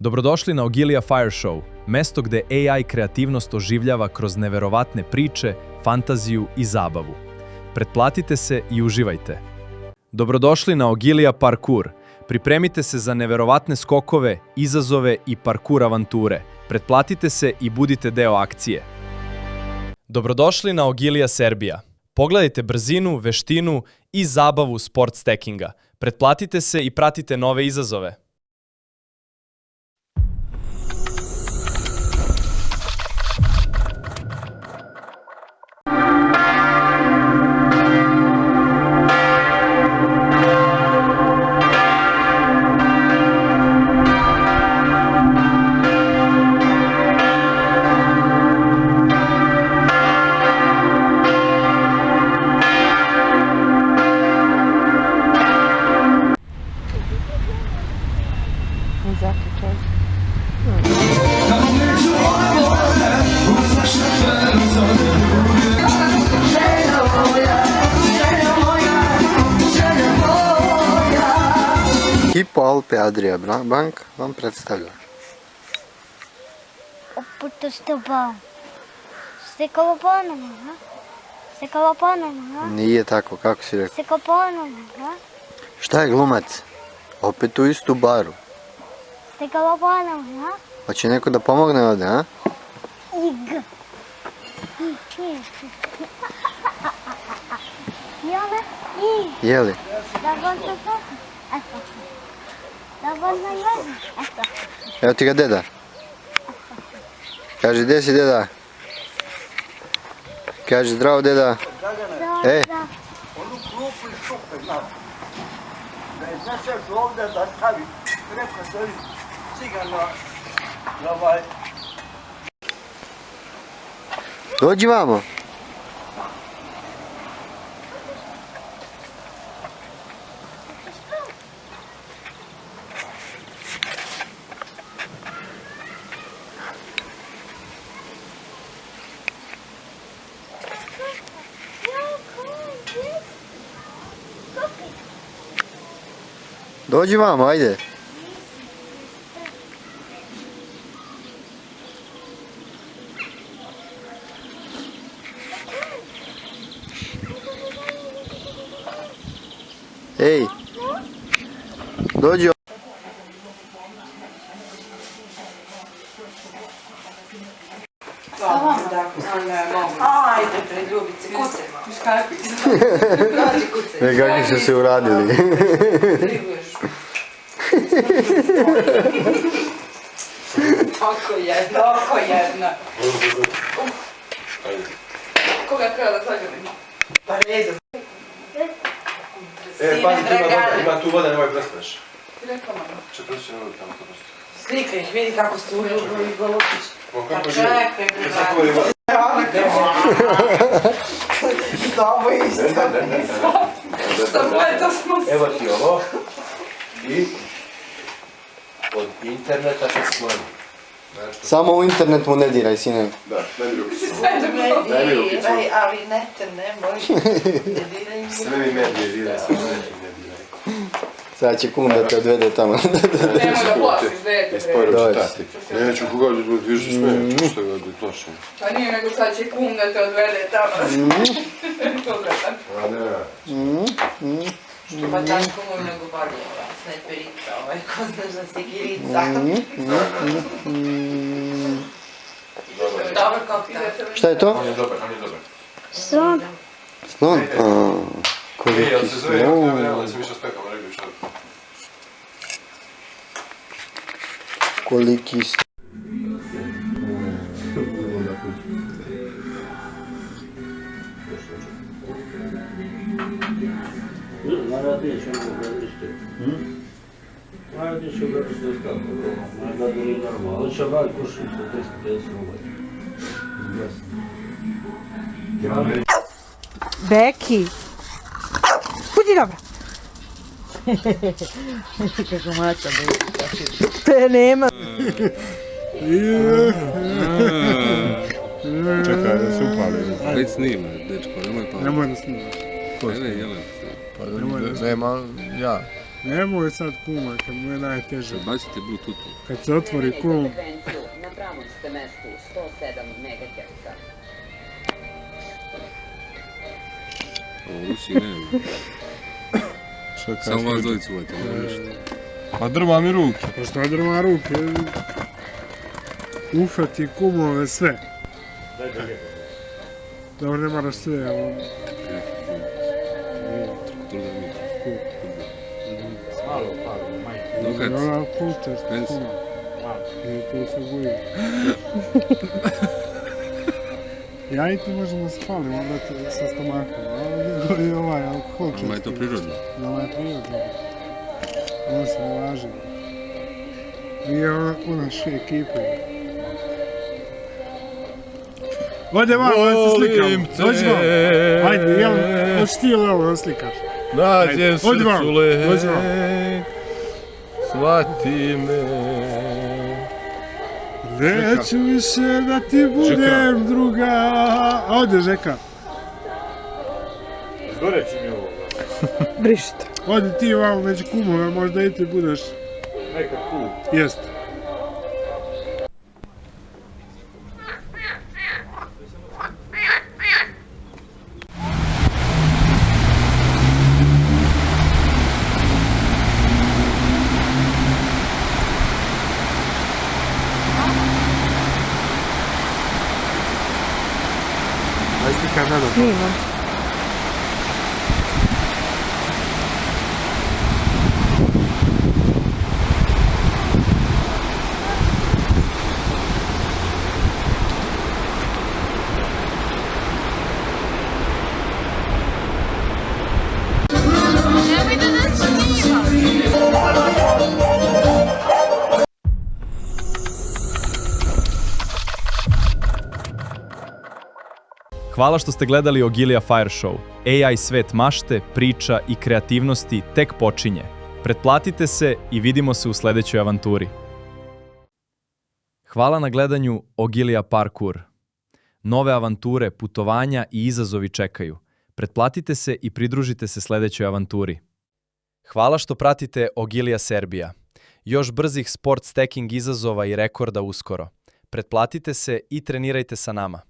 Dobrodošli na Ogilija Fire Show, mesto gde AI kreativnost oživljava kroz neverovatne priče, fantaziju i zabavu. Pretplatite se i uživajte. Dobrodošli na Ogilija Parkour. Pripremite se za neverovatne skokove, izazove i parkour avanture. Pretplatite se i budite deo akcije. Dobrodošli na Ogilija Serbija. Pogledajte brzinu, veštinu i zabavu sport stackinga. Pretplatite se i pratite nove izazove. Hypo Alpe Adria Bank vam predstavlja. Oputo stopao. Stekalo ponovno, ha? Stekalo ponovno, ha? Nije tako, kako si rekao? Stekalo ponovno, ha? Šta je glumac? Opet u istu baru. Stekalo ponovno, ha? Hoće neko da pomogne ovdje, a? Ig. Jele? I. Jeli? Da vam to to? Eto. Da vam na jezu? Eto. Evo ti ga deda. Kaže, gdje si deda? Kaže, zdravo deda. E. Da. Onu klupu i šupe, znaš. Da izneseš ovdje da stavi preko sebi cigana na ovaj... Dođi vamo. Dođi vamo, ajde. Ej. Dođi. Ajde, preljubice, kuce. Škarpi. E, kakvi su se uradili. Triguješ. Tako jedna. Koga treba da zagledamo? Pa redu. Pazi, ima tu voda, nemoj prestaš. Rekla mama. 40 minuta tamo 100%. Slika ih, vidi kako su uljubili golubić. Pa kako čekaj, brate. Ovo je isto. To smo se. Evo ti ovo. I od interneta se skloni. Samo u internet mu ne diraj, sine. Da, daj mi rukicu. Ne diraj, ali ne te nemoj. Ne diraj mi. Sve mi medije diraj, sve mi ne diraj. Sad će kum da te odvede tamo. Nemoj da plašiš, dete. Ispojno čitati. Neću koga više smijem, ču što ga plašim. Pa nije nego sad će kum da te odvede tamo. Dobro, tako. A ne. Što pa tako mu nego baljeva, snajperica, ko znaš da si girica. Dobro koktel. Šta je to? On je dobar. Slon. Slon? Jel Koliki se zove, kako slon. treba da sam išao spekao, rekao šta. Koliki slon. Najradije ćemo ga isti. Najradije ćemo ga isti ostalo. Najradije je normalno. Ali će vaj košli sa 10 ovaj. Beki! Budi dobra! Kako mača Beki. Te nema. Čekaj da se upali. Već snima, dečko, nemoj pa. Nemoj da snima. Jelen. Pa nema, ja. Nemoj sad kuma, kad mu je najteže. Bacite Bluetooth. Kad se otvori kum, Na pravom ste mestu 107 MHz. Ovo Lusi nema. što kaže? Samo vas dvojicu uvajte, nema ništa. Pa drma mi ruke. Pa što drma ruke? Ufati kumove sve. Dobro, ne moraš sve, ali... Dokad? Ona kuća što Pens? kuma. I tu se boji. Ja i ti možemo se falimo, brate, sa stomakom. Ali ovaj alkohol često. Nama je to prirodno. Nama je prirodno. Ovo se ne važi. Nije u našoj ekipi. Ode vam, da se slikam. Dođi vam. Hajde, jel, hoćeš ti ili ovo da slikaš? Nađem Dođi vam, srcu lek, dođi vam. shvati me. Neću više da ti budem druga. Ode, Žeka. Izgoreći mi ovo. Brišite. Odi ti vam među kumove, možda i ti budeš. Neka kum. Jeste. Ajde ti kada da. Snimam. Hvala što ste gledali Ogilija Fire Show. AI svet mašte, priča i kreativnosti tek počinje. Pretplatite se i vidimo se u sledećoj avanturi. Hvala na gledanju Ogilija Parkour. Nove avanture, putovanja i izazovi čekaju. Pretplatite se i pridružite se sledećoj avanturi. Hvala što pratite Ogilija Serbia. Još brzih sport stacking izazova i rekorda uskoro. Pretplatite se i trenirajte sa nama.